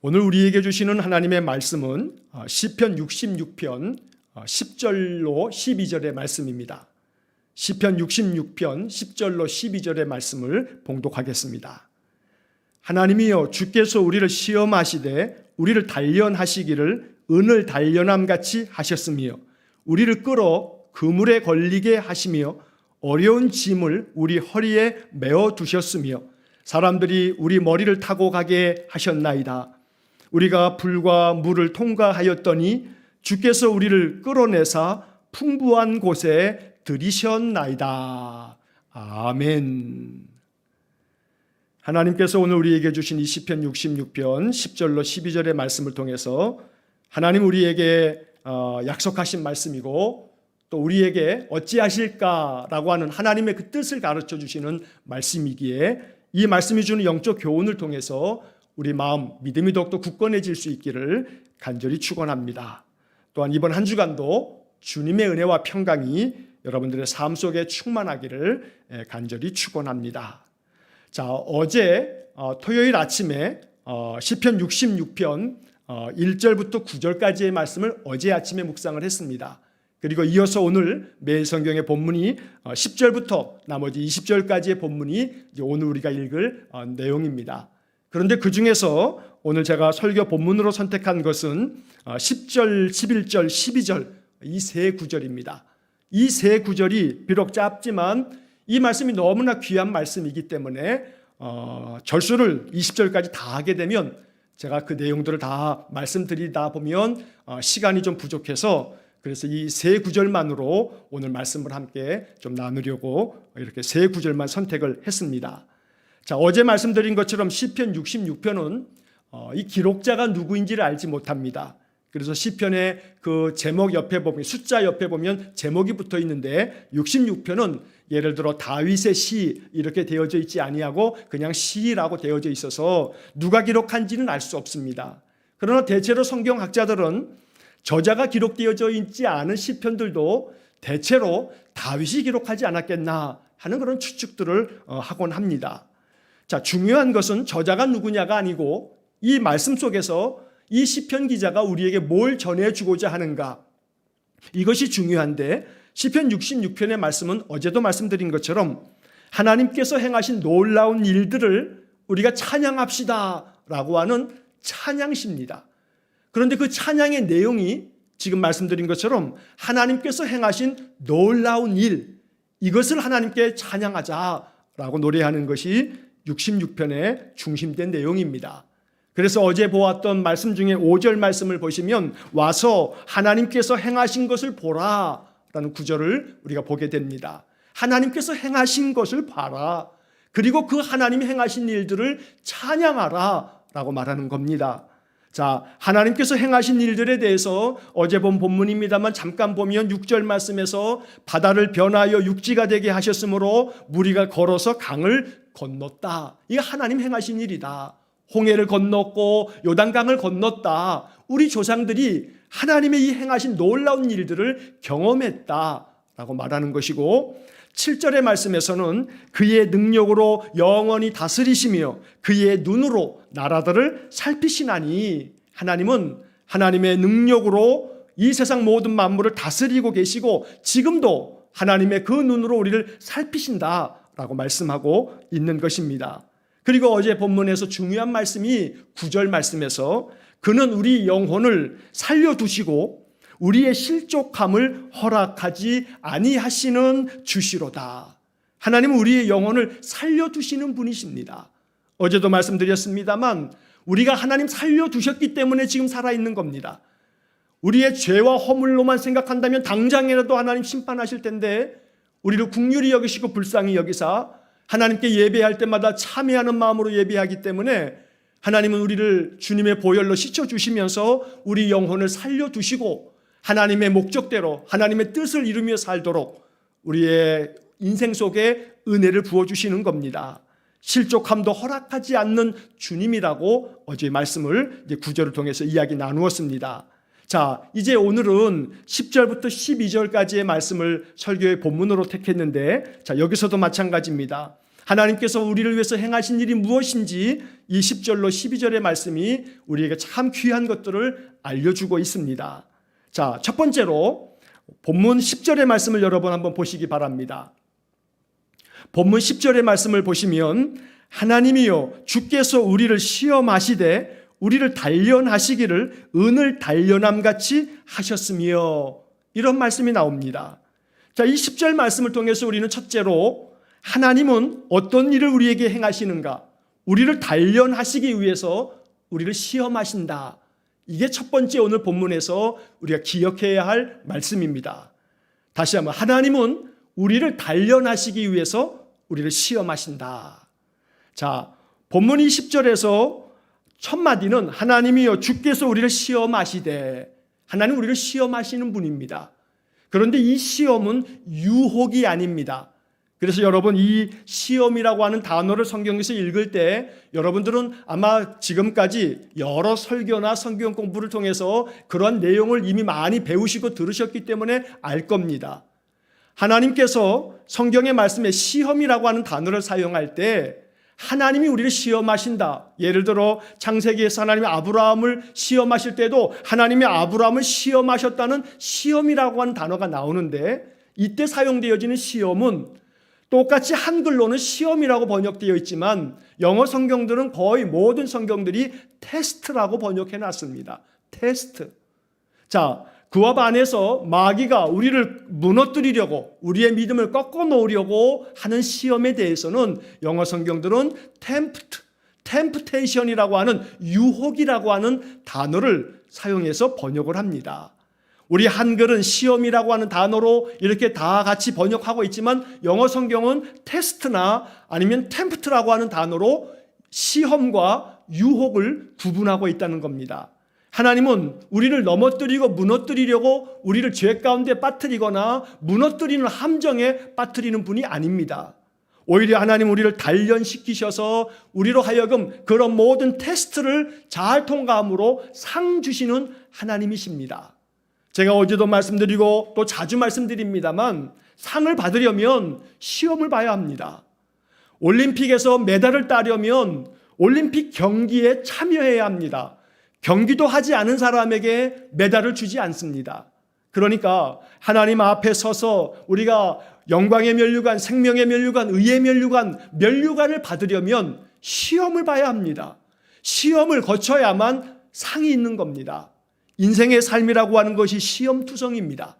오늘 우리에게 주시는 하나님의 말씀은 시편 66편 10절로 12절의 말씀입니다. 시편 66편 10절로 12절의 말씀을 봉독하겠습니다. 하나님이여, 주께서 우리를 시험하시되 우리를 단련하시기를 은을 단련함같이 하셨으며, 우리를 끌어 그물에 걸리게 하시며 어려운 짐을 우리 허리에 메어 두셨으며, 사람들이 우리 머리를 타고 가게 하셨나이다. 우리가 불과 물을 통과하였더니 주께서 우리를 끌어내사 풍부한 곳에 들이셨나이다. 아멘. 하나님께서 오늘 우리에게 주신 이 시편 66편 10절로 12절의 말씀을 통해서 하나님 우리에게 약속하신 말씀이고, 또 우리에게 어찌하실까라고 하는 하나님의 그 뜻을 가르쳐 주시는 말씀이기에, 이 말씀이 주는 영적 교훈을 통해서 우리 마음, 믿음이 더욱더 굳건해질 수 있기를 간절히 축원합니다. 또한 이번 한 주간도 주님의 은혜와 평강이 여러분들의 삶 속에 충만하기를 간절히 축원합니다. 자, 어제 토요일 아침에 시편 66편 1절부터 9절까지의 말씀을 어제 아침에 묵상을 했습니다. 그리고 이어서 오늘 매일 성경의 본문이 10절부터 나머지 20절까지의 본문이 오늘 우리가 읽을 내용입니다. 그런데 그 중에서 오늘 제가 설교 본문으로 선택한 것은 10절, 11절, 12절 이 세 구절입니다. 이 세 구절이 비록 짧지만 이 말씀이 너무나 귀한 말씀이기 때문에 절수를 20절까지 다 하게 되면 제가 그 내용들을 다 말씀드리다 보면 시간이 좀 부족해서, 그래서 이 세 구절만으로 오늘 말씀을 함께 좀 나누려고 이렇게 세 구절만 선택을 했습니다. 자, 어제 말씀드린 것처럼 시편 66편은 이 기록자가 누구인지를 알지 못합니다. 그래서 시편의 그 제목 옆에 보면, 숫자 옆에 보면 제목이 붙어 있는데 66편은 예를 들어 다윗의 시 이렇게 되어져 있지 아니하고 그냥 시라고 되어져 있어서 누가 기록한지는 알 수 없습니다. 그러나 대체로 성경학자들은 저자가 기록되어져 있지 않은 시편들도 대체로 다윗이 기록하지 않았겠나 하는 그런 추측들을 하곤 합니다. 자, 중요한 것은 저자가 누구냐가 아니고 이 말씀 속에서 이 시편 기자가 우리에게 뭘 전해주고자 하는가, 이것이 중요한데, 시편 66편의 말씀은 어제도 말씀드린 것처럼 하나님께서 행하신 놀라운 일들을 우리가 찬양합시다 라고 하는 찬양시입니다. 그런데 그 찬양의 내용이 지금 말씀드린 것처럼 하나님께서 행하신 놀라운 일, 이것을 하나님께 찬양하자라고 노래하는 것이 66편의 중심된 내용입니다. 그래서 어제 보았던 말씀 중에 5절 말씀을 보시면 와서 하나님께서 행하신 것을 보라 라는 구절을 우리가 보게 됩니다. 하나님께서 행하신 것을 봐라, 그리고 그 하나님이 행하신 일들을 찬양하라 라고 말하는 겁니다. 자, 하나님께서 행하신 일들에 대해서 어제 본 본문입니다만 잠깐 보면 6절 말씀에서 바다를 변하여 육지가 되게 하셨으므로 무리가 걸어서 강을 건넜다. 이게 하나님 행하신 일이다. 홍해를 건넜고 요단강을 건넜다. 우리 조상들이 하나님의 이 행하신 놀라운 일들을 경험했다라고 말하는 것이고, 7절의 말씀에서는 그의 능력으로 영원히 다스리시며 그의 눈으로 나라들을 살피시나니, 하나님은 하나님의 능력으로 이 세상 모든 만물을 다스리고 계시고 지금도 하나님의 그 눈으로 우리를 살피신다라고 말씀하고 있는 것입니다. 그리고 어제 본문에서 중요한 말씀이 9절 말씀에서 그는 우리 영혼을 살려두시고 우리의 실족함을 허락하지 아니하시는 주시로다. 하나님은 우리의 영혼을 살려두시는 분이십니다. 어제도 말씀드렸습니다만 우리가 하나님 살려두셨기 때문에 지금 살아있는 겁니다. 우리의 죄와 허물로만 생각한다면 당장이라도 하나님 심판하실 텐데, 우리를 긍휼히 여기시고 불쌍히 여기사 하나님께 예배할 때마다 참회하는 마음으로 예배하기 때문에 하나님은 우리를 주님의 보혈로 씻어주시면서 우리 영혼을 살려두시고 하나님의 목적대로 하나님의 뜻을 이루며 살도록 우리의 인생 속에 은혜를 부어주시는 겁니다. 실족함도 허락하지 않는 주님이라고 어제 말씀을 이제 9절을 통해서 이야기 나누었습니다. 자, 이제 오늘은 10절부터 12절까지의 말씀을 설교의 본문으로 택했는데, 자, 여기서도 마찬가지입니다. 하나님께서 우리를 위해서 행하신 일이 무엇인지 이 10절로 12절의 말씀이 우리에게 참 귀한 것들을 알려주고 있습니다. 자, 첫 번째로 본문 10절의 말씀을 여러분 한번 보시기 바랍니다. 본문 10절의 말씀을 보시면 하나님이여 주께서 우리를 시험하시되 우리를 단련하시기를 은을 단련함같이 하셨으며, 이런 말씀이 나옵니다. 자, 이 10절 말씀을 통해서 우리는 첫째로 하나님은 어떤 일을 우리에게 행하시는가, 우리를 단련하시기 위해서 우리를 시험하신다. 이게 첫 번째 오늘 본문에서 우리가 기억해야 할 말씀입니다. 다시 한번, 하나님은 우리를 단련하시기 위해서 우리를 시험하신다. 자, 본문 20절에서 첫 마디는 하나님이여 주께서 우리를 시험하시되, 하나님 우리를 시험하시는 분입니다. 그런데 이 시험은 유혹이 아닙니다. 그래서 여러분, 이 시험이라고 하는 단어를 성경에서 읽을 때 여러분들은 아마 지금까지 여러 설교나 성경 공부를 통해서 그런 내용을 이미 많이 배우시고 들으셨기 때문에 알 겁니다. 하나님께서 성경의 말씀에 시험이라고 하는 단어를 사용할 때 하나님이 우리를 시험하신다. 예를 들어 창세기에서 하나님이 아브라함을 시험하실 때도 하나님이 아브라함을 시험하셨다는 시험이라고 하는 단어가 나오는데, 이때 사용되어지는 시험은 똑같이 한글로는 시험이라고 번역되어 있지만 영어 성경들은 거의 모든 성경들이 테스트라고 번역해 놨습니다. 테스트. 자, 그와 반해서 마귀가 우리를 무너뜨리려고, 우리의 믿음을 꺾어 놓으려고 하는 시험에 대해서는 영어 성경들은 temptation이라고 하는 유혹이라고 하는 단어를 사용해서 번역을 합니다. 우리 한글은 시험이라고 하는 단어로 이렇게 다 같이 번역하고 있지만 영어 성경은 테스트나 아니면 템프트라고 하는 단어로 시험과 유혹을 구분하고 있다는 겁니다. 하나님은 우리를 넘어뜨리고 무너뜨리려고 우리를 죄 가운데 빠뜨리거나 무너뜨리는 함정에 빠뜨리는 분이 아닙니다. 오히려 하나님 우리를 단련시키셔서 우리로 하여금 그런 모든 테스트를 잘 통과함으로 상 주시는 하나님이십니다. 제가 어제도 말씀드리고 또 자주 말씀드립니다만 상을 받으려면 시험을 봐야 합니다. 올림픽에서 메달을 따려면 올림픽 경기에 참여해야 합니다. 경기도 하지 않은 사람에게 메달을 주지 않습니다. 그러니까 하나님 앞에 서서 우리가 영광의 면류관, 생명의 면류관, 의의 면류관, 면류관을 받으려면 시험을 봐야 합니다. 시험을 거쳐야만 상이 있는 겁니다. 인생의 삶이라고 하는 것이 시험투성입니다.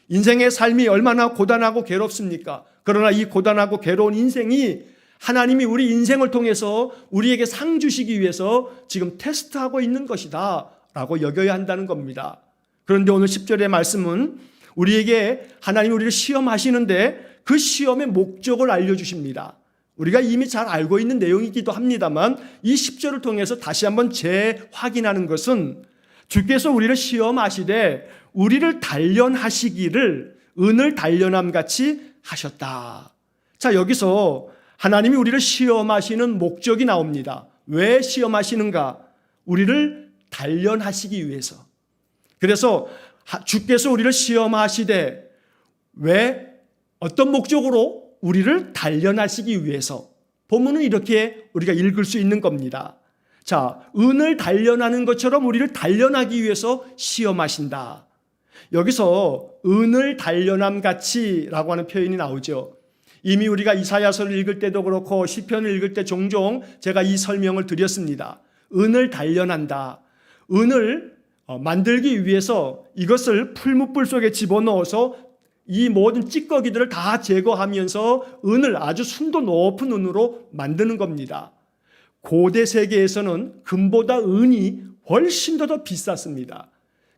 인생의 삶이 얼마나 고단하고 괴롭습니까? 그러나 이 고단하고 괴로운 인생이 하나님이 우리 인생을 통해서 우리에게 상 주시기 위해서 지금 테스트하고 있는 것이다 라고 여겨야 한다는 겁니다. 그런데 오늘 10절의 말씀은 우리에게 하나님이 우리를 시험하시는데 그 시험의 목적을 알려주십니다. 우리가 이미 잘 알고 있는 내용이기도 합니다만 이 10절을 통해서 다시 한번 재확인하는 것은 주께서 우리를 시험하시되 우리를 단련하시기를 은을 단련함같이 하셨다. 자, 여기서 하나님이 우리를 시험하시는 목적이 나옵니다. 왜 시험하시는가? 우리를 단련하시기 위해서. 그래서 주께서 우리를 시험하시되 왜? 어떤 목적으로? 우리를 단련하시기 위해서. 본문은 이렇게 우리가 읽을 수 있는 겁니다. 자, 은을 단련하는 것처럼 우리를 단련하기 위해서 시험하신다. 여기서 은을 단련함같이라고 하는 표현이 나오죠. 이미 우리가 이사야서를 읽을 때도 그렇고 시편을 읽을 때 종종 제가 이 설명을 드렸습니다. 은을 단련한다. 은을 만들기 위해서 이것을 풀무불 속에 집어넣어서 이 모든 찌꺼기들을 다 제거하면서 은을 아주 순도 높은 은으로 만드는 겁니다. 고대 세계에서는 금보다 은이 훨씬 더 비쌌습니다.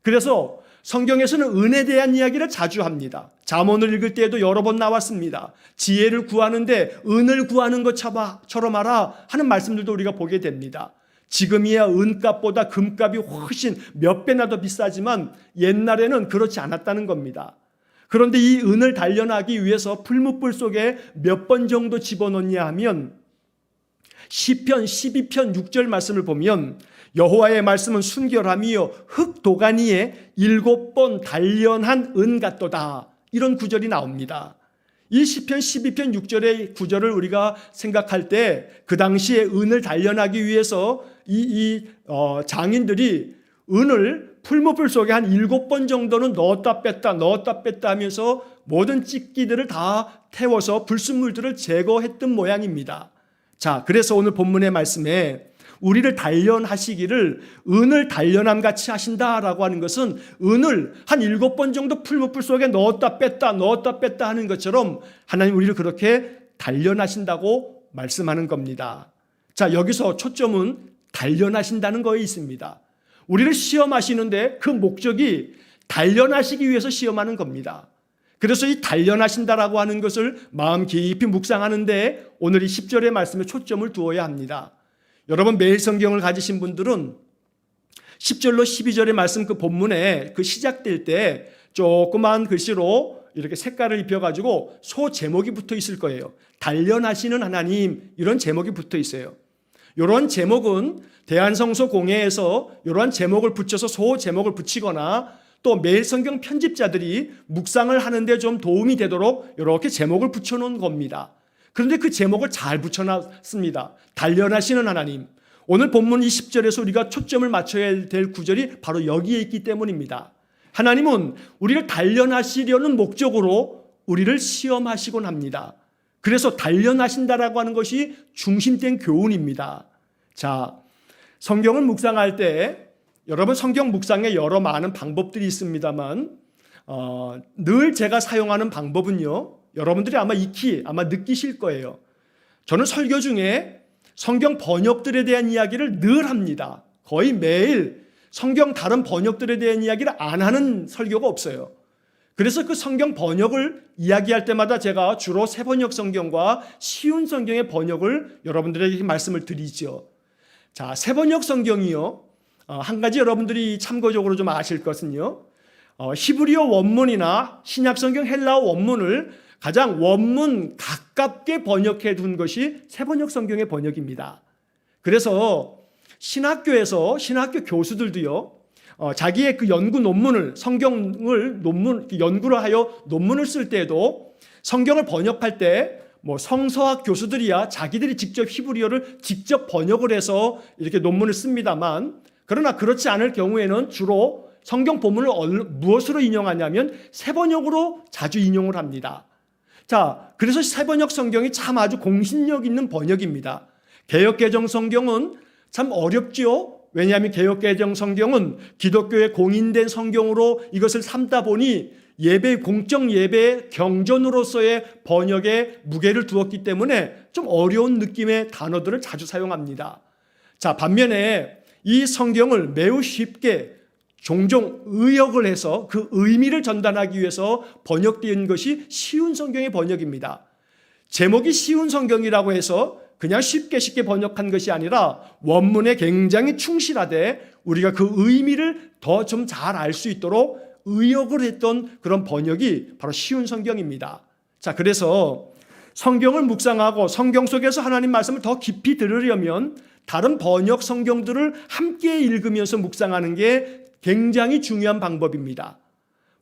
그래서 성경에서는 은에 대한 이야기를 자주 합니다. 잠언을 읽을 때에도 여러 번 나왔습니다. 지혜를 구하는데 은을 구하는 것처럼 하라 하는 말씀들도 우리가 보게 됩니다. 지금이야 은값보다 금값이 훨씬 몇 배나 더 비싸지만 옛날에는 그렇지 않았다는 겁니다. 그런데 이 은을 단련하기 위해서 풀무불 속에 몇 번 정도 집어넣냐 하면 시편 12편 6절 말씀을 보면 여호와의 말씀은 순결함이요 흙 도가니에 7번 단련한 은 같도다. 이런 구절이 나옵니다. 이 시편 12편 6절의 구절을 우리가 생각할 때 그 당시에 은을 단련하기 위해서 장인들이 은을 풀무불 속에 한 7번 정도는 넣었다 뺐다 하면서 모든 찌끼들을 다 태워서 불순물들을 제거했던 모양입니다. 자, 그래서 오늘 본문의 말씀에 우리를 단련하시기를 은을 단련함 같이 하신다라고 하는 것은 은을 한 7번 정도 풀무불 속에 넣었다 뺐다 하는 것처럼 하나님 우리를 그렇게 단련하신다고 말씀하는 겁니다. 자, 여기서 초점은 단련하신다는 거에 있습니다. 우리를 시험하시는데 그 목적이 단련하시기 위해서 시험하는 겁니다. 그래서 이 단련하신다라고 하는 것을 마음 깊이 묵상하는데 오늘 이 10절의 말씀에 초점을 두어야 합니다. 여러분 매일 성경을 가지신 분들은 10절로 12절의 말씀 그 본문에 그 시작될 때 조그만 글씨로 이렇게 색깔을 입혀가지고 소 제목이 붙어 있을 거예요. 단련하시는 하나님 이런 제목이 붙어 있어요. 이런 제목은 대한성서 공회에서 이러한 제목을 붙여서 소 제목을 붙이거나 또 매일 성경 편집자들이 묵상을 하는데 좀 도움이 되도록 이렇게 제목을 붙여놓은 겁니다. 그런데 그 제목을 잘 붙여놨습니다. 단련하시는 하나님. 오늘 본문 이 10절에서 우리가 초점을 맞춰야 될 구절이 바로 여기에 있기 때문입니다. 하나님은 우리를 단련하시려는 목적으로 우리를 시험하시곤 합니다. 그래서 단련하신다라고 하는 것이 중심된 교훈입니다. 자, 성경을 묵상할 때 여러분 성경 묵상에 여러 많은 방법들이 있습니다만 늘 제가 사용하는 방법은요. 여러분들이 아마 느끼실 거예요. 저는 설교 중에 성경 번역들에 대한 이야기를 늘 합니다. 거의 매일 성경 다른 번역들에 대한 이야기를 안 하는 설교가 없어요. 그래서 그 성경 번역을 이야기할 때마다 제가 주로 새번역 성경과 쉬운 성경의 번역을 여러분들에게 말씀을 드리죠. 자, 새번역 성경이요. 한 가지 여러분들이 참고적으로 좀 아실 것은요. 히브리어 원문이나 신약 성경 헬라어 원문을 가장 원문 가깝게 번역해 둔 것이 새번역 성경의 번역입니다. 그래서 신학교 교수들도요. 자기의 그 연구 논문을 연구를 하여 논문을 쓸 때에도 성경을 번역할 때 성서학 교수들이야 자기들이 직접 히브리어를 직접 번역을 해서 이렇게 논문을 씁니다만 그러나 그렇지 않을 경우에는 주로 성경 본문을 무엇으로 인용하냐면 새번역으로 자주 인용을 합니다. 자, 그래서 새번역 성경이 참 아주 공신력 있는 번역입니다. 개역개정 성경은 참 어렵지요. 왜냐하면 개역개정 성경은 기독교의 공인된 성경으로 이것을 삼다 보니 공적 예배 경전으로서의 번역에 무게를 두었기 때문에 좀 어려운 느낌의 단어들을 자주 사용합니다. 자, 반면에 이 성경을 매우 쉽게 종종 의역을 해서 그 의미를 전달하기 위해서 번역된 것이 쉬운 성경의 번역입니다. 제목이 쉬운 성경이라고 해서 그냥 쉽게 번역한 것이 아니라 원문에 굉장히 충실하되 우리가 그 의미를 더 좀 잘 알 수 있도록 의역을 했던 그런 번역이 바로 쉬운 성경입니다. 자, 그래서 성경을 묵상하고 성경 속에서 하나님 말씀을 더 깊이 들으려면 다른 번역 성경들을 함께 읽으면서 묵상하는 게 굉장히 중요한 방법입니다.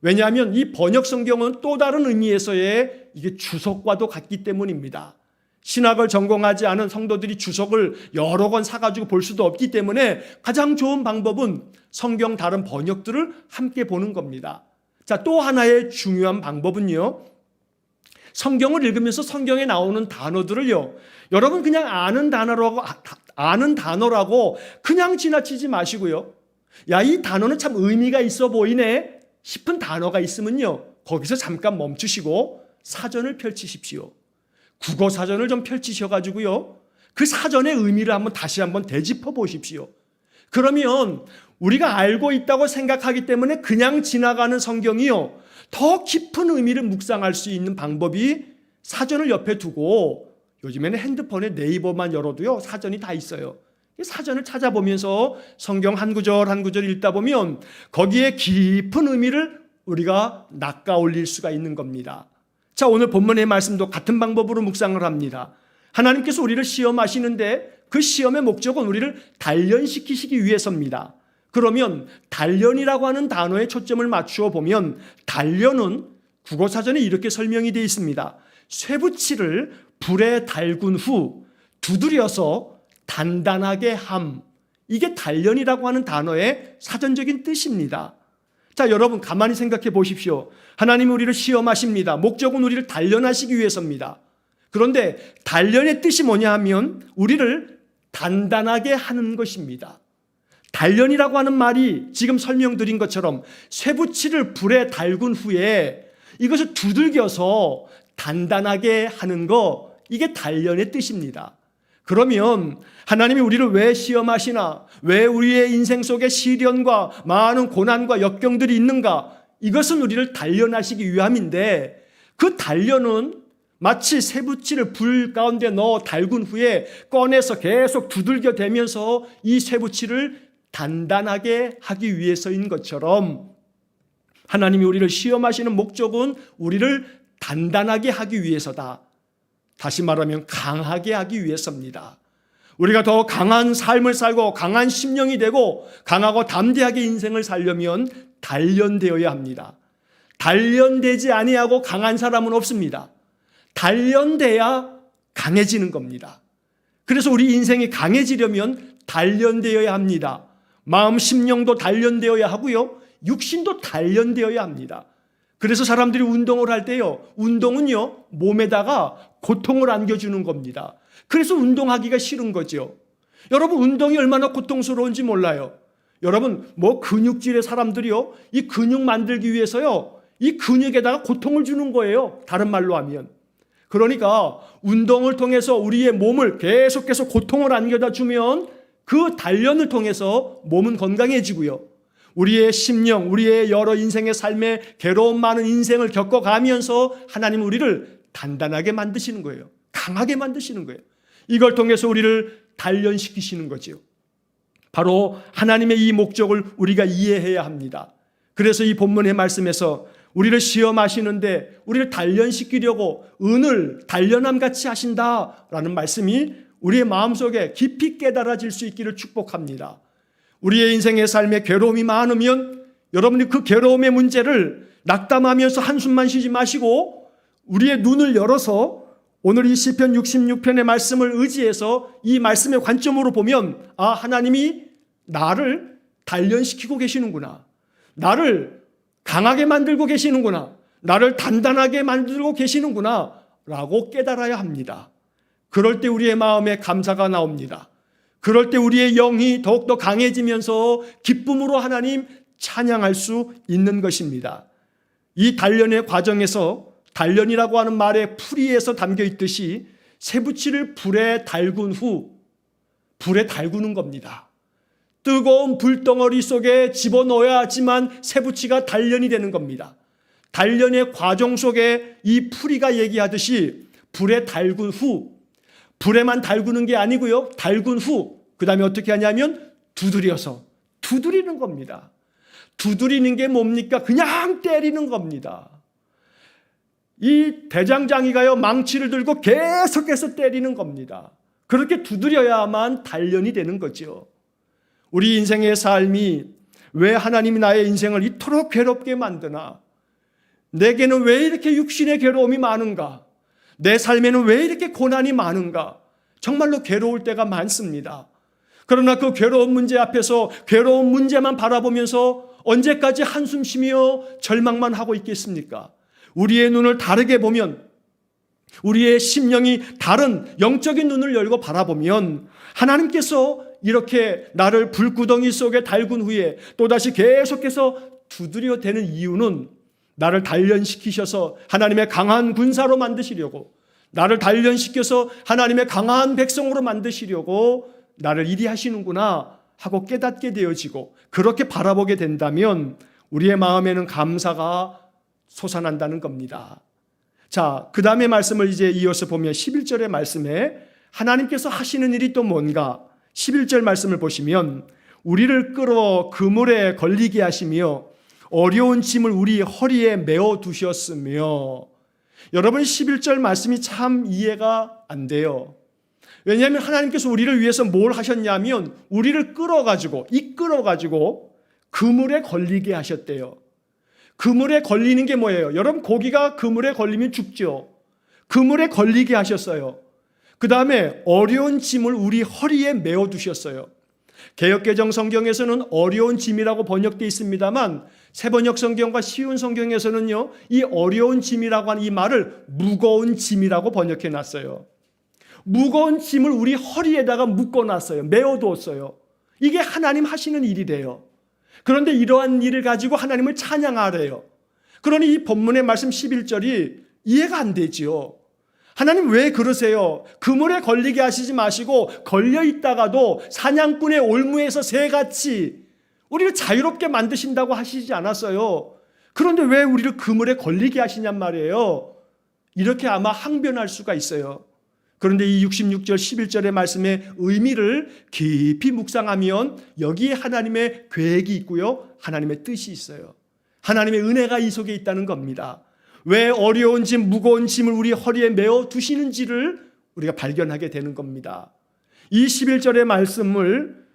왜냐하면 이 번역 성경은 또 다른 의미에서의 이게 주석과도 같기 때문입니다. 신학을 전공하지 않은 성도들이 주석을 여러 권 사가지고 볼 수도 없기 때문에 가장 좋은 방법은 성경 다른 번역들을 함께 보는 겁니다. 자, 또 하나의 중요한 방법은요. 성경을 읽으면서 성경에 나오는 단어들을요. 여러분 그냥 아는 단어라고 그냥 지나치지 마시고요. 야, 이 단어는 참 의미가 있어 보이네 싶은 단어가 있으면요. 거기서 잠깐 멈추시고 사전을 펼치십시오. 국어 사전을 좀 펼치셔가지고요. 그 사전의 의미를 다시 한번 되짚어 보십시오. 그러면 우리가 알고 있다고 생각하기 때문에 그냥 지나가는 성경이요. 더 깊은 의미를 묵상할 수 있는 방법이 사전을 옆에 두고 요즘에는 핸드폰에 네이버만 열어도요. 사전이 다 있어요. 사전을 찾아보면서 성경 한 구절 한 구절 읽다 보면 거기에 깊은 의미를 우리가 낚아 올릴 수가 있는 겁니다. 자, 오늘 본문의 말씀도 같은 방법으로 묵상을 합니다. 하나님께서 우리를 시험하시는데 그 시험의 목적은 우리를 단련시키시기 위해서입니다. 그러면 단련이라고 하는 단어에 초점을 맞추어 보면 단련은 국어사전에 이렇게 설명이 되어 있습니다. 쇠붙이를 불에 달군 후 두드려서 단단하게 함. 이게 단련이라고 하는 단어의 사전적인 뜻입니다. 자, 여러분 가만히 생각해 보십시오. 하나님이 우리를 시험하십니다. 목적은 우리를 단련하시기 위해서입니다. 그런데 단련의 뜻이 뭐냐 하면 우리를 단단하게 하는 것입니다. 단련이라고 하는 말이 지금 설명드린 것처럼 쇠붙이를 불에 달군 후에 이것을 두들겨서 단단하게 하는 거, 이게 단련의 뜻입니다. 그러면 하나님이 우리를 왜 시험하시나, 왜 우리의 인생 속에 시련과 많은 고난과 역경들이 있는가, 이것은 우리를 단련하시기 위함인데, 그 단련은 마치 쇠붙이를 불 가운데 넣어 달군 후에 꺼내서 계속 두들겨 대면서 이 쇠붙이를 단단하게 하기 위해서인 것처럼 하나님이 우리를 시험하시는 목적은 우리를 단단하게 하기 위해서다. 다시 말하면 강하게 하기 위해서입니다. 우리가 더 강한 삶을 살고 강한 심령이 되고 강하고 담대하게 인생을 살려면 단련되어야 합니다. 단련되지 아니하고 강한 사람은 없습니다. 단련돼야 강해지는 겁니다. 그래서 우리 인생이 강해지려면 단련되어야 합니다. 마음 심령도 단련되어야 하고요, 육신도 단련되어야 합니다. 그래서 사람들이 운동을 할 때요, 운동은요 몸에다가 고통을 안겨주는 겁니다. 그래서 운동하기가 싫은 거죠. 여러분, 운동이 얼마나 고통스러운지 몰라요. 여러분, 근육질의 사람들이요, 이 근육 만들기 위해서요, 이 근육에다가 고통을 주는 거예요. 다른 말로 하면. 그러니까 운동을 통해서 우리의 몸을 계속해서 고통을 안겨다 주면 그 단련을 통해서 몸은 건강해지고요, 우리의 심령, 우리의 여러 인생의 삶에 괴로움 많은 인생을 겪어가면서 하나님은 우리를 단단하게 만드시는 거예요. 강하게 만드시는 거예요. 이걸 통해서 우리를 단련시키시는 거죠. 바로 하나님의 이 목적을 우리가 이해해야 합니다. 그래서 이 본문의 말씀에서 우리를 시험하시는데 우리를 단련시키려고 은을 단련함같이 하신다라는 말씀이 우리의 마음속에 깊이 깨달아질 수 있기를 축복합니다. 우리의 인생의 삶에 괴로움이 많으면 여러분이 그 괴로움의 문제를 낙담하면서 한숨만 쉬지 마시고 우리의 눈을 열어서 오늘 이 시편 66편의 말씀을 의지해서 이 말씀의 관점으로 보면, 아, 하나님이 나를 단련시키고 계시는구나, 나를 강하게 만들고 계시는구나, 나를 단단하게 만들고 계시는구나 라고 깨달아야 합니다. 그럴 때 우리의 마음에 감사가 나옵니다. 그럴 때 우리의 영이 더욱더 강해지면서 기쁨으로 하나님 찬양할 수 있는 것입니다. 이 단련의 과정에서 단련이라고 하는 말의 풀이에서 담겨 있듯이 쇠붙이를 불에 달군 후, 불에 달구는 겁니다. 뜨거운 불덩어리 속에 집어넣어야 하지만 쇠붙이가 단련이 되는 겁니다. 단련의 과정 속에 이 풀이가 얘기하듯이 불에 달군 후, 불에만 달구는 게 아니고요, 달군 후 그 다음에 어떻게 하냐면 두드려서 두드리는 겁니다. 두드리는 게 뭡니까? 그냥 때리는 겁니다. 이 대장장이가요, 망치를 들고 계속해서 때리는 겁니다. 그렇게 두드려야만 단련이 되는 거죠. 우리 인생의 삶이 왜 하나님이 나의 인생을 이토록 괴롭게 만드나? 내게는 왜 이렇게 육신의 괴로움이 많은가? 내 삶에는 왜 이렇게 고난이 많은가? 정말로 괴로울 때가 많습니다. 그러나 그 괴로운 문제 앞에서 괴로운 문제만 바라보면서 언제까지 한숨 쉬며 절망만 하고 있겠습니까? 우리의 눈을 다르게 보면, 우리의 심령이 다른 영적인 눈을 열고 바라보면 하나님께서 이렇게 나를 불구덩이 속에 달군 후에 또다시 계속해서 두드려 대는 이유는 나를 단련시키셔서 하나님의 강한 군사로 만드시려고, 나를 단련시켜서 하나님의 강한 백성으로 만드시려고 나를 이리 하시는구나 하고 깨닫게 되어지고, 그렇게 바라보게 된다면 우리의 마음에는 감사가 솟아난다는 겁니다. 자, 그 다음에 말씀을 이제 이어서 보면 11절의 말씀에 하나님께서 하시는 일이 또 뭔가, 11절 말씀을 보시면 우리를 끌어 그물에 걸리게 하시며 어려운 짐을 우리 허리에 메어 두셨으며. 여러분, 11절 말씀이 참 이해가 안 돼요. 왜냐하면 하나님께서 우리를 위해서 뭘 하셨냐면 우리를 끌어가지고, 이끌어가지고 그물에 걸리게 하셨대요. 그물에 걸리는 게 뭐예요? 여러분, 고기가 그물에 걸리면 죽죠. 그물에 걸리게 하셨어요. 그 다음에 어려운 짐을 우리 허리에 메어 두셨어요. 개역개정 성경에서는 어려운 짐이라고 번역되어 있습니다만 새번역 성경과 쉬운 성경에서는요, 이 어려운 짐이라고 하는 이 말을 무거운 짐이라고 번역해 놨어요. 무거운 짐을 우리 허리에다가 묶어놨어요. 메어두었어요. 이게 하나님 하시는 일이래요. 그런데 이러한 일을 가지고 하나님을 찬양하래요. 그러니 이 본문의 말씀 11절이 이해가 안 되지요. 하나님 왜 그러세요? 그물에 걸리게 하시지 마시고 걸려있다가도 사냥꾼의 올무에서 새같이 우리를 자유롭게 만드신다고 하시지 않았어요. 그런데 왜 우리를 그물에 걸리게 하시냔 말이에요. 이렇게 아마 항변할 수가 있어요. 그런데 이 66절 11절의 말씀의 의미를 깊이 묵상하면 여기에 하나님의 계획이 있고요, 하나님의 뜻이 있어요. 하나님의 은혜가 이 속에 있다는 겁니다. 왜 어려운 짐, 무거운 짐을 우리 허리에 메어 두시는지를 우리가 발견하게 되는 겁니다. 이 11절의 말씀을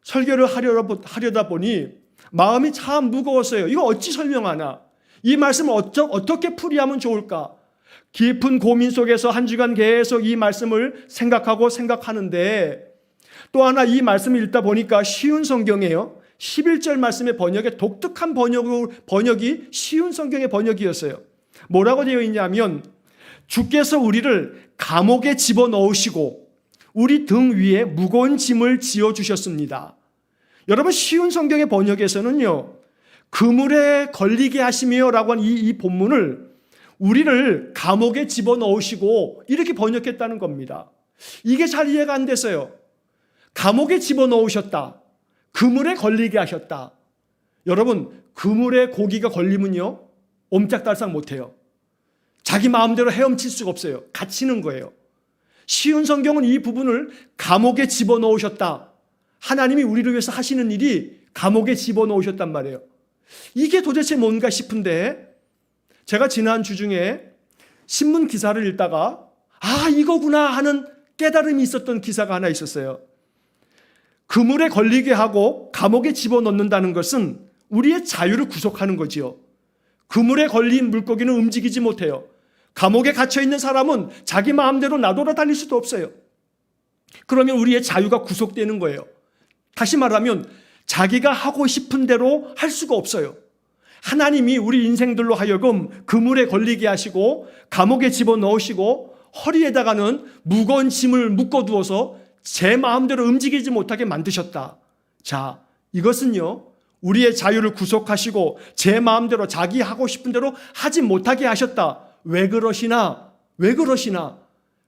설교를 하려다 보니 마음이 참 무거웠어요. 이거 어찌 설명하나? 이 말씀을 어떻게 풀이하면 좋을까? 깊은 고민 속에서 한 주간 계속 이 말씀을 생각하는데 또 하나 이 말씀을 읽다 보니까 쉬운 성경이에요. 11절 말씀의 번역에 독특한 번역이 쉬운 성경의 번역이었어요. 뭐라고 되어 있냐면 주께서 우리를 감옥에 집어넣으시고 우리 등 위에 무거운 짐을 지어주셨습니다. 여러분 쉬운 성경의 번역에서는요, 그물에 걸리게 하시며 라고 하는 이 본문을 우리를 감옥에 집어넣으시고 이렇게 번역했다는 겁니다. 이게 잘 이해가 안 됐어요. 감옥에 집어넣으셨다. 그물에 걸리게 하셨다. 여러분 그물에 고기가 걸리면요 옴짝달싹 못해요. 자기 마음대로 헤엄칠 수가 없어요. 갇히는 거예요. 쉬운 성경은 이 부분을 감옥에 집어넣으셨다. 하나님이 우리를 위해서 하시는 일이 감옥에 집어넣으셨단 말이에요. 이게 도대체 뭔가 싶은데 제가 지난 주 중에 신문 기사를 읽다가 이거구나 하는 깨달음이 있었던 기사가 하나 있었어요. 그물에 걸리게 하고 감옥에 집어넣는다는 것은 우리의 자유를 구속하는 거지요. 그물에 걸린 물고기는 움직이지 못해요. 감옥에 갇혀있는 사람은 자기 마음대로 나돌아다닐 수도 없어요. 그러면 우리의 자유가 구속되는 거예요. 다시 말하면 자기가 하고 싶은 대로 할 수가 없어요. 하나님이 우리 인생들로 하여금 그물에 걸리게 하시고 감옥에 집어넣으시고 허리에다가는 무거운 짐을 묶어두어서 제 마음대로 움직이지 못하게 만드셨다. 자, 이것은요 우리의 자유를 구속하시고 제 마음대로 자기 하고 싶은 대로 하지 못하게 하셨다. 왜 그러시나?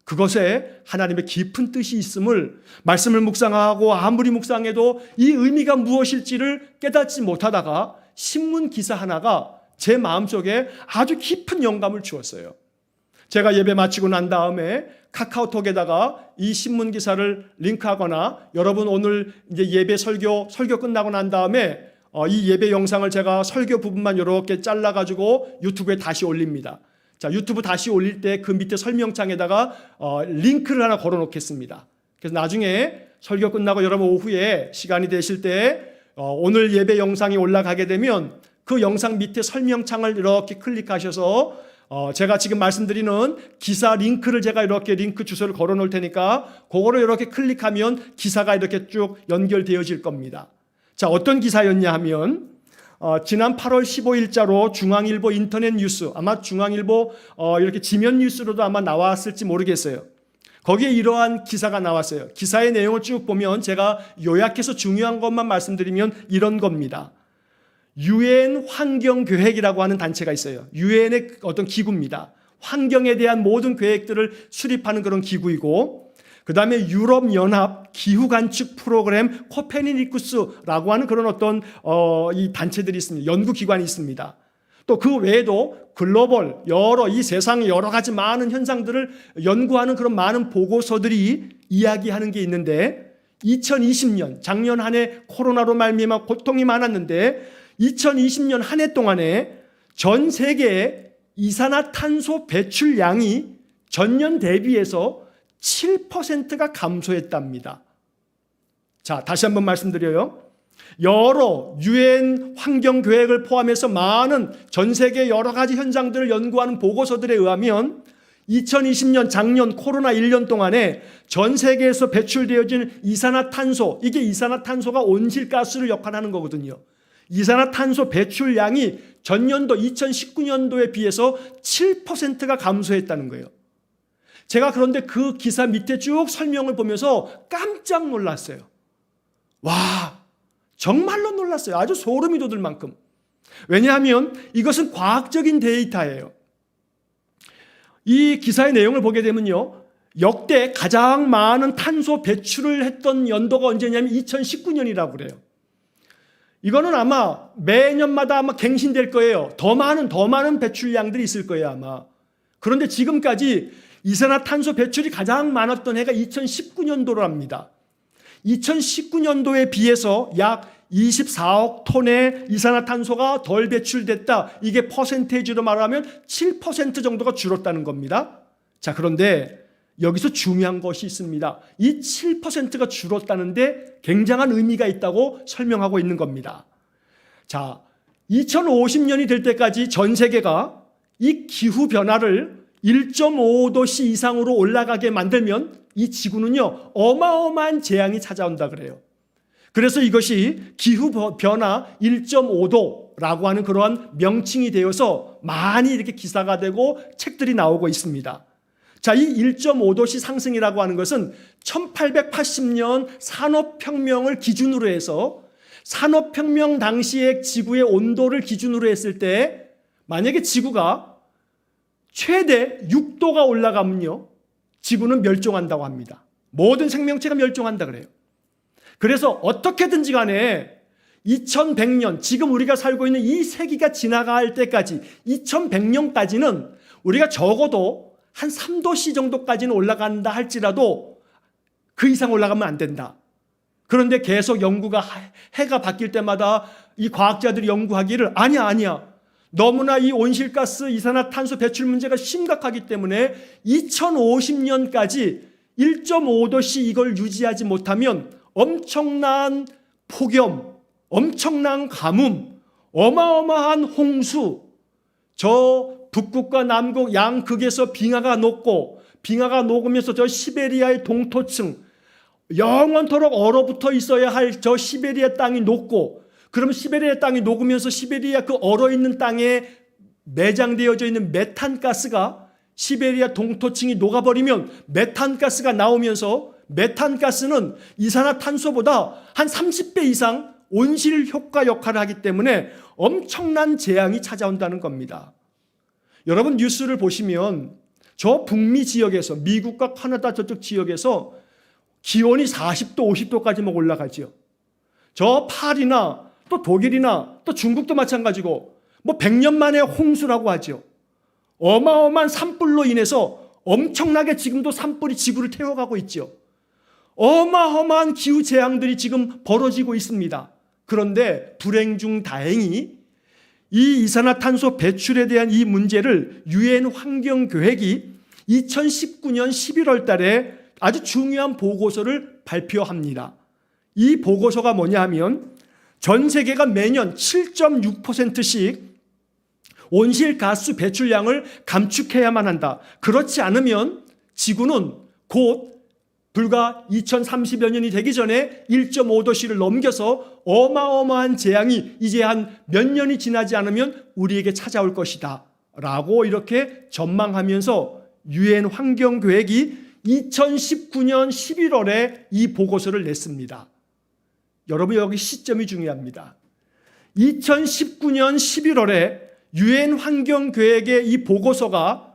그것에 하나님의 깊은 뜻이 있음을 말씀을 묵상하고 아무리 묵상해도 이 의미가 무엇일지를 깨닫지 못하다가 신문 기사 하나가 제 마음속에 아주 깊은 영감을 주었어요. 제가 예배 마치고 난 다음에 카카오톡에다가 이 신문 기사를 링크하거나 여러분 오늘 이제 예배 설교 끝나고 난 다음에 이 예배 영상을 제가 설교 부분만 이렇게 잘라가지고 유튜브에 다시 올립니다. 자, 유튜브 다시 올릴 때 그 밑에 설명창에다가 링크를 하나 걸어 놓겠습니다. 그래서 나중에 설교 끝나고 여러분 오후에 시간이 되실 때 오늘 예배 영상이 올라가게 되면 그 영상 밑에 설명창을 이렇게 클릭하셔서 제가 지금 말씀드리는 기사 링크를 제가 이렇게 링크 주소를 걸어 놓을 테니까 그거를 이렇게 클릭하면 기사가 이렇게 쭉 연결되어질 겁니다. 자, 어떤 기사였냐 하면 지난 8월 15일자로 중앙일보 인터넷 뉴스, 아마 중앙일보 이렇게 지면 뉴스로도 아마 나왔을지 모르겠어요. 거기에 이러한 기사가 나왔어요. 기사의 내용을 쭉 보면 제가 요약해서 중요한 것만 말씀드리면 이런 겁니다. UN 환경계획이라고 하는 단체가 있어요. UN의 어떤 기구입니다. 환경에 대한 모든 계획들을 수립하는 그런 기구이고, 그 다음에 유럽연합 기후관측 프로그램 코페르니쿠스라고 하는 그런 어떤 이 단체들이 있습니다. 연구기관이 있습니다. 또 그 외에도 글로벌 이 세상의 여러 가지 많은 현상들을 연구하는 그런 많은 보고서들이 이야기하는 게 있는데 2020년 작년 한 해 코로나로 말미암아 고통이 많았는데 2020년 한 해 동안에 전 세계의 이산화탄소 배출량이 전년 대비해서 7%가 감소했답니다. 자, 다시 한번 말씀드려요. 여러 UN 환경계획을 포함해서 많은 전 세계 여러 가지 현상들을 연구하는 보고서들에 의하면 2020년 작년 코로나 1년 동안에 전 세계에서 배출되어지는 이산화탄소, 이게 이산화탄소가 온실가스를 역할하는 거거든요. 이산화탄소 배출량이 전년도 2019년도에 비해서 7%가 감소했다는 거예요. 제가 그런데 그 기사 밑에 쭉 설명을 보면서 깜짝 놀랐어요. 와, 정말로 놀랐어요. 아주 소름이 돋을 만큼. 왜냐하면 이것은 과학적인 데이터예요. 이 기사의 내용을 보게 되면요, 역대 가장 많은 탄소 배출을 했던 연도가 언제냐면 2019년이라고 그래요. 이거는 아마 매년마다 아마 갱신될 거예요. 더 많은 배출량들이 있을 거예요, 아마. 그런데 지금까지 이산화탄소 배출이 가장 많았던 해가 2019년도랍니다. 2019년도에 비해서 약 24억 톤의 이산화탄소가 덜 배출됐다. 이게 퍼센테이지로 말하면 7% 정도가 줄었다는 겁니다. 자, 그런데 여기서 중요한 것이 있습니다. 이 7%가 줄었다는데 굉장한 의미가 있다고 설명하고 있는 겁니다. 자, 2050년이 될 때까지 전 세계가 이 기후 변화를 1.5도씨 이상으로 올라가게 만들면 이 지구는요, 어마어마한 재앙이 찾아온다 그래요. 그래서 이것이 기후변화 1.5도라고 하는 그러한 명칭이 되어서 많이 이렇게 기사가 되고 책들이 나오고 있습니다. 자, 이 1.5도씨 상승이라고 하는 것은 1880년 산업혁명을 기준으로 해서 산업혁명 당시의 지구의 온도를 기준으로 했을 때 만약에 지구가 최대 6도가 올라가면요, 지구는 멸종한다고 합니다. 모든 생명체가 멸종한다 그래요. 그래서 어떻게든지 간에 2100년, 지금 우리가 살고 있는 이 세기가 지나갈 때까지 2100년까지는 우리가 적어도 한 3도씨 정도까지는 올라간다 할지라도 그 이상 올라가면 안 된다. 그런데 계속 연구가 해가 바뀔 때마다 이 과학자들이 연구하기를 아니야. 너무나 이 온실가스 이산화탄소 배출 문제가 심각하기 때문에 2050년까지 1.5도씨 이걸 유지하지 못하면 엄청난 폭염, 엄청난 가뭄, 어마어마한 홍수, 저 북극과 남극 양극에서 빙하가 녹고 빙하가 녹으면서 저 시베리아의 동토층, 영원토록 얼어붙어 있어야 할 저 시베리아 땅이 녹고, 그럼 시베리아 땅이 녹으면서 시베리아 그 얼어있는 땅에 매장되어져 있는 메탄가스가 시베리아 동토층이 녹아버리면 메탄가스가 나오면서 메탄가스는 이산화탄소보다 한 30배 이상 온실 효과 역할을 하기 때문에 엄청난 재앙이 찾아온다는 겁니다. 여러분 뉴스를 보시면 저 북미 지역에서 미국과 캐나다 저쪽 지역에서 기온이 40도, 50도까지 막 올라가죠. 저 파리나 또 독일이나 또 중국도 마찬가지고 뭐 100년 만에 홍수라고 하죠. 어마어마한 산불로 인해서 엄청나게 지금도 산불이 지구를 태워가고 있죠. 어마어마한 기후 재앙들이 지금 벌어지고 있습니다. 그런데 불행 중 다행히 이 이산화탄소 배출에 대한 이 문제를 유엔 환경계획이 2019년 11월 달에 아주 중요한 보고서를 발표합니다. 이 보고서가 뭐냐 하면 전 세계가 매년 7.6%씩 온실가스 배출량을 감축해야만 한다. 그렇지 않으면 지구는 곧 불과 2030여 년이 되기 전에 1.5도씨를 넘겨서 어마어마한 재앙이 이제 한 몇 년이 지나지 않으면 우리에게 찾아올 것이다 라고 이렇게 전망하면서 유엔 환경계획이 2019년 11월에 이 보고서를 냈습니다. 여러분 여기 시점이 중요합니다. 2019년 11월에 유엔 환경계획의 이 보고서가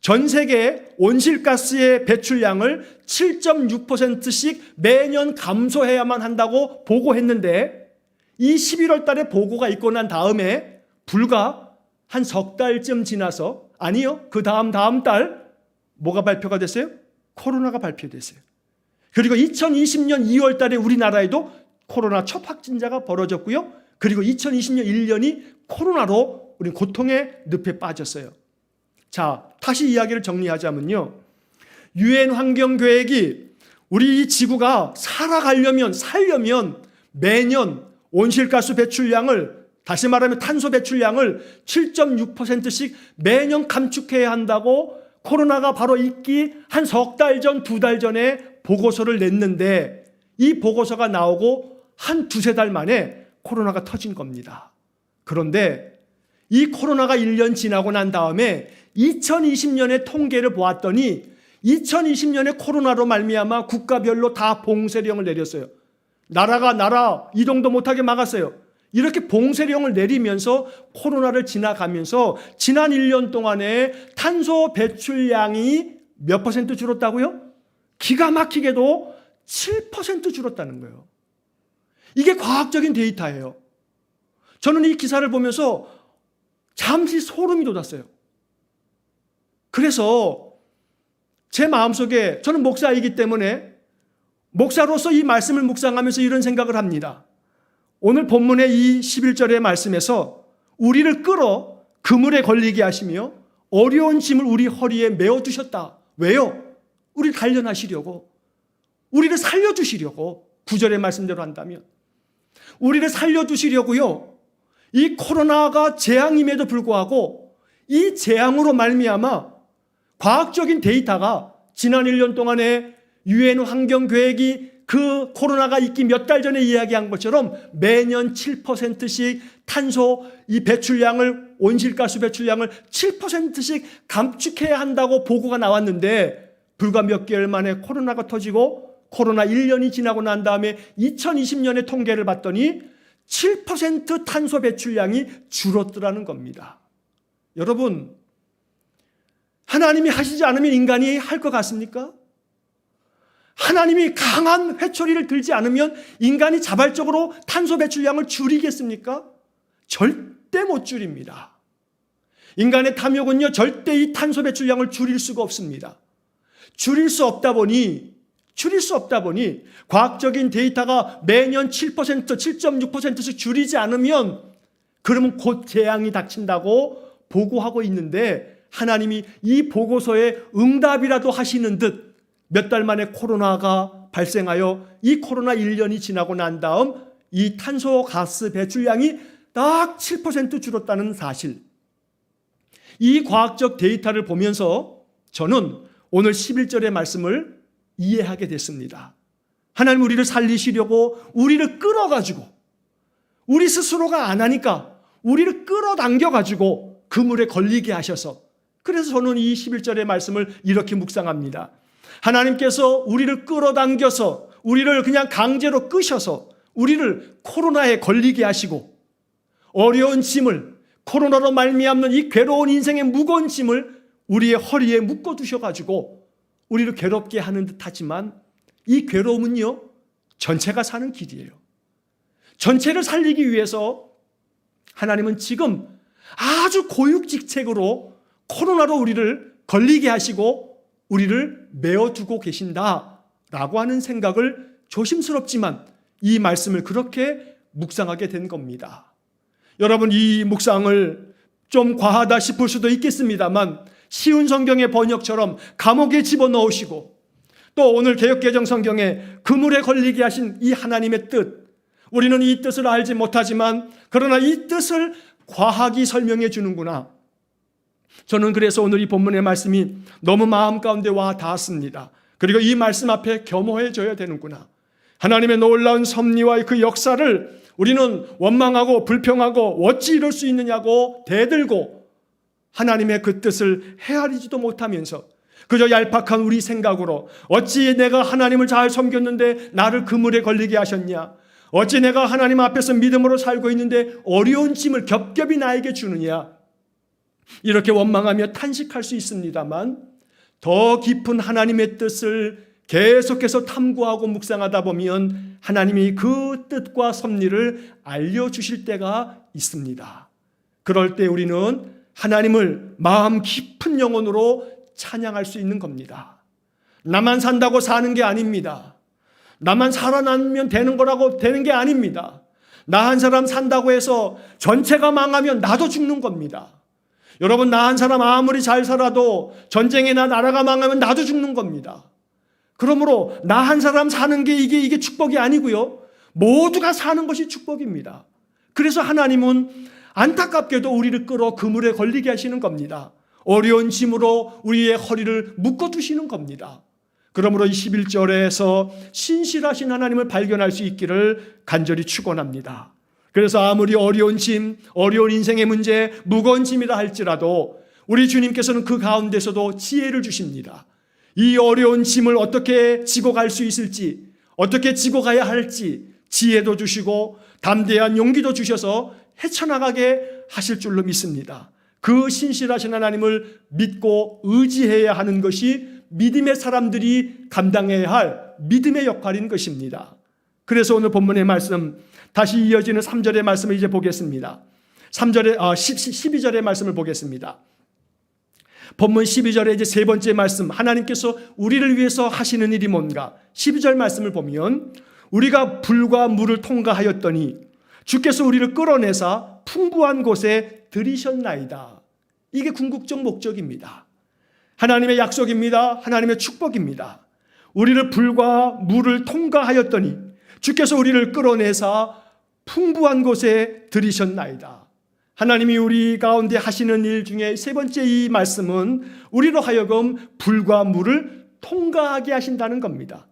전 세계 온실가스의 배출량을 7.6%씩 매년 감소해야만 한다고 보고했는데 이 11월 달에 보고가 있고 난 다음에 불과 한 석 달쯤 지나서 아니요, 그 다음 달 뭐가 발표가 됐어요? 코로나가 발표됐어요. 그리고 2020년 2월 달에 우리나라에도 코로나 첫 확진자가 벌어졌고요. 그리고 2020년 1년이 코로나로 우리 고통의 늪에 빠졌어요. 자, 다시 이야기를 정리하자면요. 유엔 환경계획이 우리 이 지구가 살려면 매년 온실가스 배출량을, 다시 말하면 탄소 배출량을 7.6%씩 매년 감축해야 한다고 코로나가 바로 있기 한 석 달 전, 두 달 전에 보고서를 냈는데 이 보고서가 나오고 한 두세 달 만에 코로나가 터진 겁니다. 그런데 이 코로나가 1년 지나고 난 다음에 2020년의 통계를 보았더니 2020년에 코로나로 말미암아 국가별로 다 봉쇄령을 내렸어요. 나라가 나라 이동도 못하게 막았어요. 이렇게 봉쇄령을 내리면서 코로나를 지나가면서 지난 1년 동안에 탄소 배출량이 몇 퍼센트 줄었다고요? 기가 막히게도 7% 줄었다는 거예요. 이게 과학적인 데이터예요. 저는 이 기사를 보면서 잠시 소름이 돋았어요. 그래서 제 마음속에, 저는 목사이기 때문에 목사로서 이 말씀을 묵상하면서 이런 생각을 합니다. 오늘 본문의 이 11절의 말씀에서 우리를 끌어 그물에 걸리게 하시며 어려운 짐을 우리 허리에 메어두셨다. 왜요? 우리를 단련하시려고, 우리를 살려주시려고. 9절의 말씀대로 한다면 우리를 살려주시려고요. 이 코로나가 재앙임에도 불구하고 이 재앙으로 말미암아 과학적인 데이터가 지난 1년 동안에 유엔 환경계획이 그 코로나가 있기 몇 달 전에 이야기한 것처럼 매년 7%씩 탄소 이 배출량을, 온실가스 배출량을 7%씩 감축해야 한다고 보고가 나왔는데 불과 몇 개월 만에 코로나가 터지고 코로나 1년이 지나고 난 다음에 2020년의 통계를 봤더니 7% 탄소 배출량이 줄었더라는 겁니다. 여러분, 하나님이 하시지 않으면 인간이 할 것 같습니까? 하나님이 강한 회초리를 들지 않으면 인간이 자발적으로 탄소 배출량을 줄이겠습니까? 절대 못 줄입니다. 인간의 탐욕은요, 절대 이 탄소 배출량을 줄일 수가 없습니다. 줄일 수 없다 보니 과학적인 데이터가 매년 7%, 7.6%씩 줄이지 않으면 그러면 곧 재앙이 닥친다고 보고하고 있는데 하나님이 이 보고서에 응답이라도 하시는 듯 몇 달 만에 코로나가 발생하여 이 코로나 1년이 지나고 난 다음 이 탄소 가스 배출량이 딱 7% 줄었다는 사실, 이 과학적 데이터를 보면서 저는 오늘 11절의 말씀을 이해하게 됐습니다. 하나님 우리를 살리시려고 우리를 끌어가지고, 우리 스스로가 안 하니까 우리를 끌어당겨가지고 그물에 걸리게 하셔서, 그래서 저는 이 11절의 말씀을 이렇게 묵상합니다. 하나님께서 우리를 끌어당겨서, 우리를 그냥 강제로 끄셔서 우리를 코로나에 걸리게 하시고 어려운 짐을, 코로나로 말미암는 이 괴로운 인생의 무거운 짐을 우리의 허리에 묶어두셔가지고 우리를 괴롭게 하는 듯하지만 이 괴로움은요, 전체가 사는 길이에요. 전체를 살리기 위해서 하나님은 지금 아주 고육직책으로 코로나로 우리를 걸리게 하시고 우리를 메어두고 계신다라고 하는 생각을 조심스럽지만 이 말씀을 그렇게 묵상하게 된 겁니다. 여러분, 이 묵상을 좀 과하다 싶을 수도 있겠습니다만 쉬운 성경의 번역처럼 감옥에 집어넣으시고 또 오늘 개역개정 성경에 그물에 걸리게 하신 이 하나님의 뜻, 우리는 이 뜻을 알지 못하지만 그러나 이 뜻을 과학이 설명해 주는구나. 저는 그래서 오늘 이 본문의 말씀이 너무 마음 가운데 와 닿았습니다. 그리고 이 말씀 앞에 겸허해져야 되는구나. 하나님의 놀라운 섭리와 그 역사를 우리는 원망하고 불평하고 어찌 이럴 수 있느냐고 대들고 하나님의 그 뜻을 헤아리지도 못하면서 그저 얄팍한 우리 생각으로 어찌 내가 하나님을 잘 섬겼는데 나를 그물에 걸리게 하셨냐, 어찌 내가 하나님 앞에서 믿음으로 살고 있는데 어려운 짐을 겹겹이 나에게 주느냐, 이렇게 원망하며 탄식할 수 있습니다만 더 깊은 하나님의 뜻을 계속해서 탐구하고 묵상하다 보면 하나님이 그 뜻과 섭리를 알려주실 때가 있습니다. 그럴 때 우리는 하나님을 마음 깊은 영혼으로 찬양할 수 있는 겁니다. 나만 산다고 사는 게 아닙니다. 나만 살아남으면 되는 거라고 되는 게 아닙니다. 나 한 사람 산다고 해서 전체가 망하면 나도 죽는 겁니다. 여러분, 나 한 사람 아무리 잘 살아도 전쟁에 나라가 망하면 나도 죽는 겁니다. 그러므로 나 한 사람 사는 게 이게 축복이 아니고요, 모두가 사는 것이 축복입니다. 그래서 하나님은 안타깝게도 우리를 끌어 그물에 걸리게 하시는 겁니다. 어려운 짐으로 우리의 허리를 묶어두시는 겁니다. 그러므로 21절에서 신실하신 하나님을 발견할 수 있기를 간절히 축원합니다. 그래서 아무리 어려운 짐, 어려운 인생의 문제, 무거운 짐이라 할지라도 우리 주님께서는 그 가운데서도 지혜를 주십니다. 이 어려운 짐을 어떻게 지고 갈 수 있을지, 어떻게 지고 가야 할지 지혜도 주시고 담대한 용기도 주셔서 헤쳐나가게 하실 줄로 믿습니다. 그 신실하신 하나님을 믿고 의지해야 하는 것이 믿음의 사람들이 감당해야 할 믿음의 역할인 것입니다. 그래서 오늘 본문의 말씀, 다시 이어지는 3절의 말씀을 이제 보겠습니다. 12절의 말씀을 보겠습니다. 본문 12절의 이제 세 번째 말씀, 하나님께서 우리를 위해서 하시는 일이 뭔가? 12절 말씀을 보면 우리가 불과 물을 통과하였더니 주께서 우리를 끌어내사 풍부한 곳에 들이셨나이다. 이게 궁극적 목적입니다. 하나님의 약속입니다. 하나님의 축복입니다. 우리를 불과 물을 통과하였더니 주께서 우리를 끌어내사 풍부한 곳에 들이셨나이다. 하나님이 우리 가운데 하시는 일 중에 세 번째 이 말씀은 우리로 하여금 불과 물을 통과하게 하신다는 겁니다.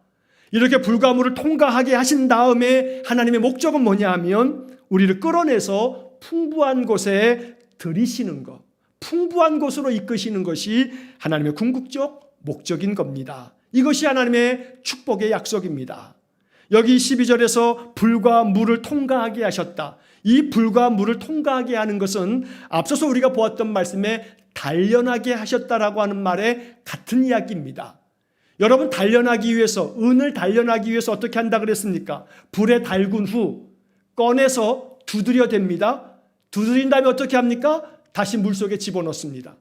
이렇게 불과 물을 통과하게 하신 다음에 하나님의 목적은 뭐냐 하면 우리를 끌어내서 풍부한 곳에 들이시는 것, 풍부한 곳으로 이끄시는 것이 하나님의 궁극적 목적인 겁니다. 이것이 하나님의 축복의 약속입니다. 여기 12절에서 불과 물을 통과하게 하셨다. 이 불과 물을 통과하게 하는 것은 앞서서 우리가 보았던 말씀에 단련하게 하셨다라고 하는 말에 같은 이야기입니다. 여러분, 단련하기 위해서, 은을 단련하기 위해서 어떻게 한다 그랬습니까? 불에 달군 후 꺼내서 두드려 댑니다. 두드린 다음에 어떻게 합니까? 다시 물속에 집어넣습니다.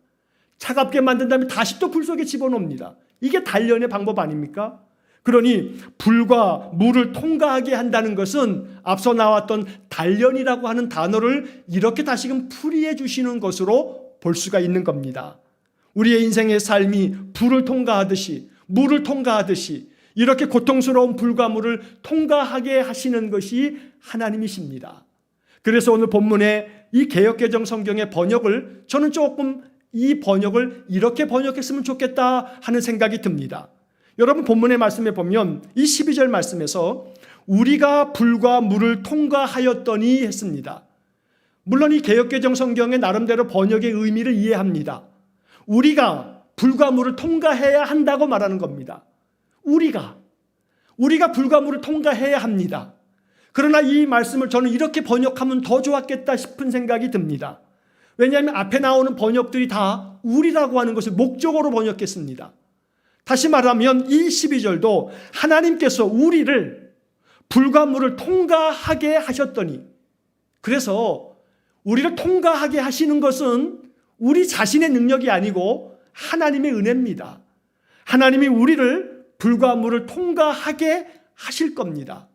차갑게 만든 다음에 다시 또 불 속에 집어넣습니다. 이게 단련의 방법 아닙니까? 그러니 불과 물을 통과하게 한다는 것은 앞서 나왔던 단련이라고 하는 단어를 이렇게 다시금 풀이해 주시는 것으로 볼 수가 있는 겁니다. 우리의 인생의 삶이 불을 통과하듯이, 물을 통과하듯이 이렇게 고통스러운 불과 물을 통과하게 하시는 것이 하나님이십니다. 그래서 오늘 본문에 이 개역개정 성경의 번역을 저는 조금 이 번역을 이렇게 번역했으면 좋겠다 하는 생각이 듭니다. 여러분, 본문의 말씀에 보면 이 12절 말씀에서 우리가 불과 물을 통과하였더니 했습니다. 물론 이 개역개정 성경의 나름대로 번역의 의미를 이해합니다. 우리가 불과 물을 통과해야 한다고 말하는 겁니다. 우리가 불과 물을 통과해야 합니다. 그러나 이 말씀을 저는 이렇게 번역하면 더 좋았겠다 싶은 생각이 듭니다. 왜냐하면 앞에 나오는 번역들이 다 우리라고 하는 것을 목적으로 번역했습니다. 다시 말하면 이 12절도 하나님께서 우리를 불과 물을 통과하게 하셨더니, 그래서 우리를 통과하게 하시는 것은 우리 자신의 능력이 아니고 하나님의 은혜입니다. 하나님이 우리를 불과 물을 통과하게 하실 겁니다.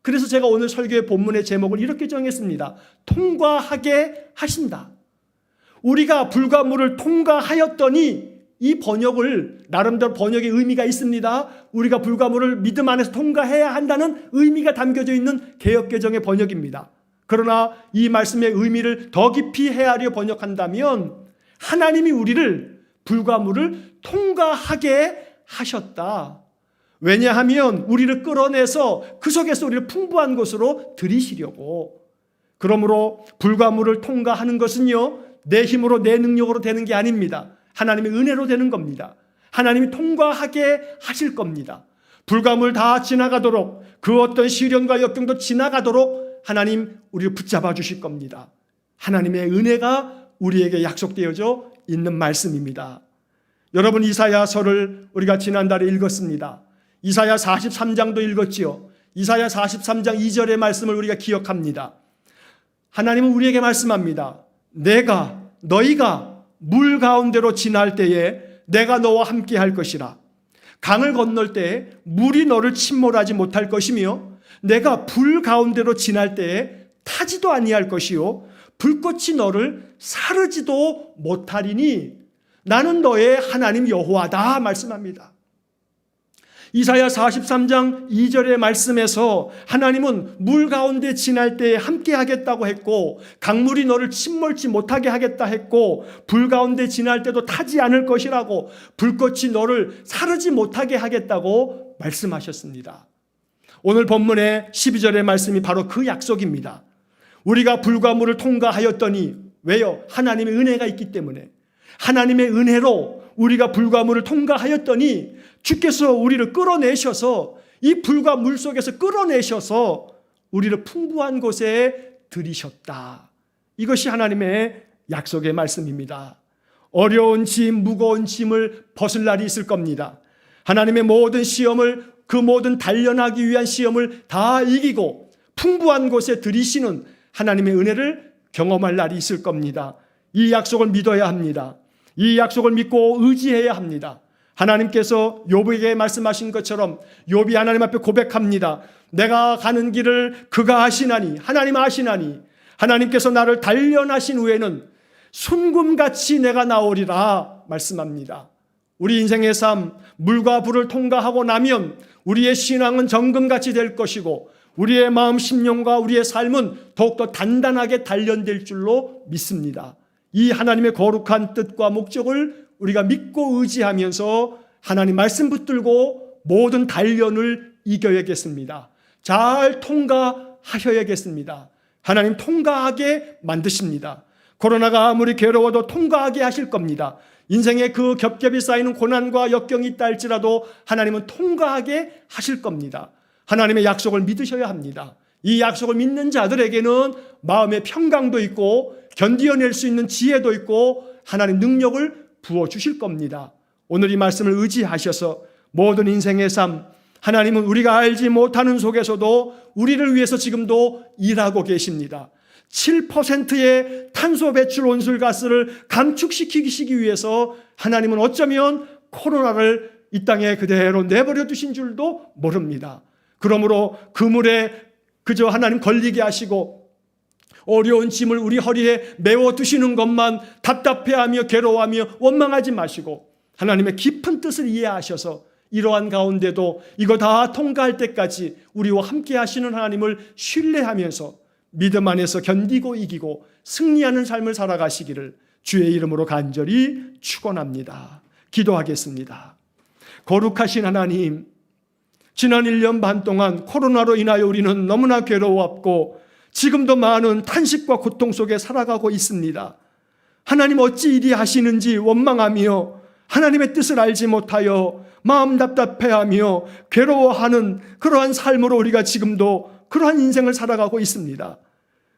그래서 제가 오늘 설교의 본문의 제목을 이렇게 정했습니다. 통과하게 하신다. 우리가 불과 물을 통과하였더니, 이 번역을 나름대로 번역의 의미가 있습니다. 우리가 불과 물을 믿음 안에서 통과해야 한다는 의미가 담겨져 있는 개역개정의 번역입니다. 그러나 이 말씀의 의미를 더 깊이 헤아려 번역한다면 하나님이 우리를 불과 물을 통과하게 하셨다. 왜냐하면 우리를 끌어내서 그 속에서 우리를 풍부한 곳으로 들이시려고. 그러므로 불과 물을 통과하는 것은요, 내 힘으로 내 능력으로 되는 게 아닙니다. 하나님의 은혜로 되는 겁니다. 하나님이 통과하게 하실 겁니다. 불과 물 다 지나가도록, 그 어떤 시련과 역경도 지나가도록 하나님 우리를 붙잡아 주실 겁니다. 하나님의 은혜가 우리에게 약속되어져 있는 말씀입니다. 여러분, 이사야서를 우리가 지난달에 읽었습니다. 이사야 43장도 읽었지요. 이사야 43장 2절의 말씀을 우리가 기억합니다. 하나님은 우리에게 말씀합니다. 너희가 물 가운데로 지날 때에 내가 너와 함께 할 것이라. 강을 건널 때에 물이 너를 침몰하지 못할 것이며 내가 불 가운데로 지날 때에 타지도 아니할 것이요 불꽃이 너를 사르지도 못하리니 나는 너의 하나님 여호와다 말씀합니다. 이사야 43장 2절의 말씀에서 하나님은 물 가운데 지날 때에 함께 하겠다고 했고, 강물이 너를 침몰치 못하게 하겠다 했고, 불 가운데 지날 때도 타지 않을 것이라고, 불꽃이 너를 사르지 못하게 하겠다고 말씀하셨습니다. 오늘 본문의 12절의 말씀이 바로 그 약속입니다. 우리가 불과 물을 통과하였더니, 왜요? 하나님의 은혜가 있기 때문에, 하나님의 은혜로 우리가 불과 물을 통과하였더니 주께서 우리를 끌어내셔서, 이 불과 물 속에서 끌어내셔서 우리를 풍부한 곳에 들이셨다. 이것이 하나님의 약속의 말씀입니다. 어려운 짐, 무거운 짐을 벗을 날이 있을 겁니다. 하나님의 모든 시험을, 그 모든 단련하기 위한 시험을 다 이기고 풍부한 곳에 들이시는 하나님의 은혜를 경험할 날이 있을 겁니다. 이 약속을 믿어야 합니다. 이 약속을 믿고 의지해야 합니다. 하나님께서 욥에게 말씀하신 것처럼 욥이 하나님 앞에 고백합니다. 내가 가는 길을 그가 아시나니, 하나님 아시나니, 하나님께서 나를 단련하신 후에는 순금같이 내가 나오리라 말씀합니다. 우리 인생의 삶, 물과 불을 통과하고 나면 우리의 신앙은 정금같이 될 것이고, 우리의 마음 심령과 우리의 삶은 더욱더 단단하게 단련될 줄로 믿습니다. 이 하나님의 거룩한 뜻과 목적을 우리가 믿고 의지하면서 하나님 말씀 붙들고 모든 단련을 이겨야겠습니다. 잘 통과하셔야겠습니다. 하나님 통과하게 만드십니다. 코로나가 아무리 괴로워도 통과하게 하실 겁니다. 인생에 그 겹겹이 쌓이는 고난과 역경이 있다 할지라도 하나님은 통과하게 하실 겁니다. 하나님의 약속을 믿으셔야 합니다. 이 약속을 믿는 자들에게는 마음의 평강도 있고 견디어낼 수 있는 지혜도 있고 하나님 능력을 부어주실 겁니다. 오늘 이 말씀을 의지하셔서 모든 인생의 삶, 하나님은 우리가 알지 못하는 속에서도 우리를 위해서 지금도 일하고 계십니다. 7%의 탄소 배출 온실가스를 감축시키기 위해서 하나님은 어쩌면 코로나를 이 땅에 그대로 내버려 두신 줄도 모릅니다. 그러므로 그물에 그저 하나님 걸리게 하시고 어려운 짐을 우리 허리에 메워 두시는 것만 답답해하며 괴로워하며 원망하지 마시고 하나님의 깊은 뜻을 이해하셔서 이러한 가운데도 이거 다 통과할 때까지 우리와 함께 하시는 하나님을 신뢰하면서 믿음 안에서 견디고 이기고 승리하는 삶을 살아가시기를 주의 이름으로 간절히 축원합니다. 기도하겠습니다. 거룩하신 하나님, 지난 1년 반 동안 코로나로 인하여 우리는 너무나 괴로웠고 지금도 많은 탄식과 고통 속에 살아가고 있습니다. 하나님 어찌 이리 하시는지 원망하며 하나님의 뜻을 알지 못하여 마음 답답해하며 괴로워하는 그러한 삶으로 우리가 지금도 그러한 인생을 살아가고 있습니다.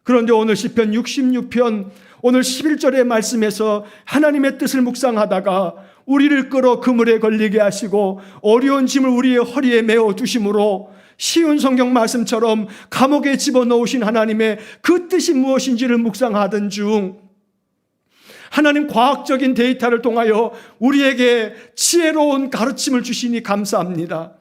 그런데 오늘 시편 66편 오늘 11절의 말씀에서 하나님의 뜻을 묵상하다가 우리를 끌어 그물에 걸리게 하시고 어려운 짐을 우리의 허리에 메어 두심으로 쉬운 성경 말씀처럼 감옥에 집어넣으신 하나님의 그 뜻이 무엇인지를 묵상하던 중 하나님 과학적인 데이터를 통하여 우리에게 지혜로운 가르침을 주시니 감사합니다.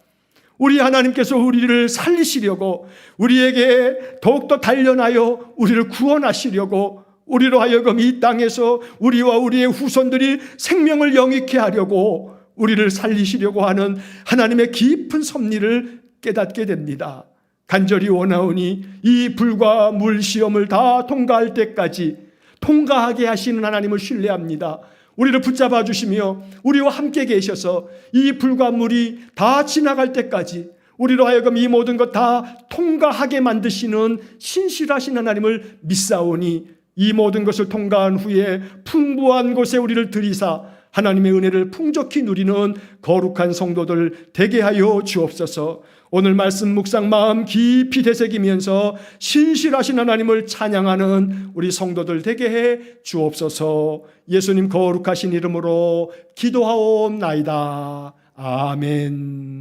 우리 하나님께서 우리를 살리시려고 우리에게 더욱더 단련하여 우리를 구원하시려고 우리로 하여금 이 땅에서 우리와 우리의 후손들이 생명을 영위케 하려고 우리를 살리시려고 하는 하나님의 깊은 섭리를 깨닫게 됩니다. 간절히 원하오니 이 불과 물 시험을 다 통과할 때까지 통과하게 하시는 하나님을 신뢰합니다. 우리를 붙잡아 주시며 우리와 함께 계셔서 이 불과 물이 다 지나갈 때까지 우리로 하여금 이 모든 것 다 통과하게 만드시는 신실하신 하나님을 믿사오니 이 모든 것을 통과한 후에 풍부한 곳에 우리를 들이사 하나님의 은혜를 풍족히 누리는 거룩한 성도들 되게 하여 주옵소서. 오늘 말씀 묵상 마음 깊이 되새기면서 신실하신 하나님을 찬양하는 우리 성도들 되게 해 주옵소서. 예수님 거룩하신 이름으로 기도하옵나이다. 아멘.